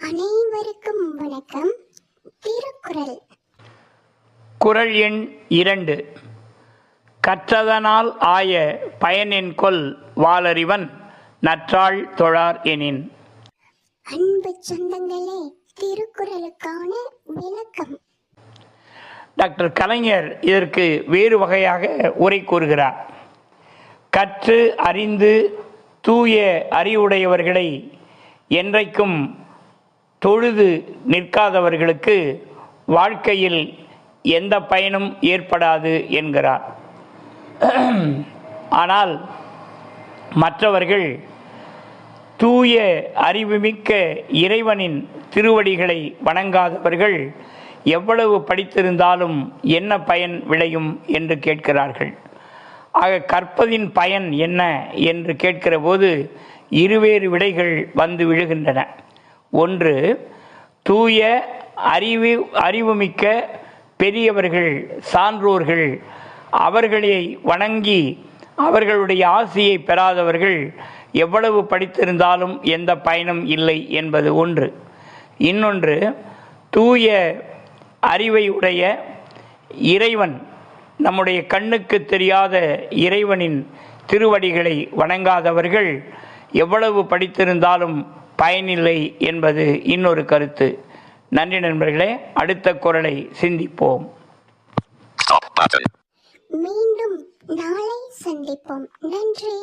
அனைவருக்கும் வணக்கம். திருக்குறள். குறள் எண் 2. கற்றதனால் ஆய பயனென்கொல் வாளறிவன் நற்றாள் தொழார் எனின். அன்பு சொந்தங்களே, திருக்குறளுக்கான விளக்கம். டாக்டர் கலைஞர் இதற்கு வேறு வகையாக உரை கூறுகிறார். கற்று அறிந்து தூய அறிவுடையவர்களை என்றைக்கும் தொழுது நிற்காதவர்களுக்கு வாழ்க்கையில் எந்த பயனும் ஏற்படாது என்கிறார். ஆனால் மற்றவர்கள் தூய அறிவுமிக்க இறைவனின் திருவடிகளை வணங்காதவர்கள் எவ்வளவு படித்திருந்தாலும் என்ன பயன் விளையும் என்று கேட்கிறார்கள். ஆக கற்பதின் பயன் என்ன என்று கேட்கிற போது இருவேறு விடைகள் வந்து விழுகின்றன. ஒன்று, தூய அறிவுமிக்க பெரியவர்கள், சான்றோர்கள், அவர்களை வணங்கி அவர்களுடைய ஆசியை பெறாதவர்கள் எவ்வளவு படித்திருந்தாலும் எந்த பயனும் இல்லை என்பது ஒன்று. இன்னொன்று, தூய அறிவை உடைய இறைவன், நம்முடைய கண்ணுக்கு தெரியாத இறைவனின் திருவடிகளை வணங்காதவர்கள் எவ்வளவு படித்திருந்தாலும் பயனில்லை என்பது இன்னொரு கருத்து. நன்றி நண்பர்களே. அடுத்த குறளை சிந்திப்போம். மீண்டும் நாளை சந்திப்போம். நன்றி.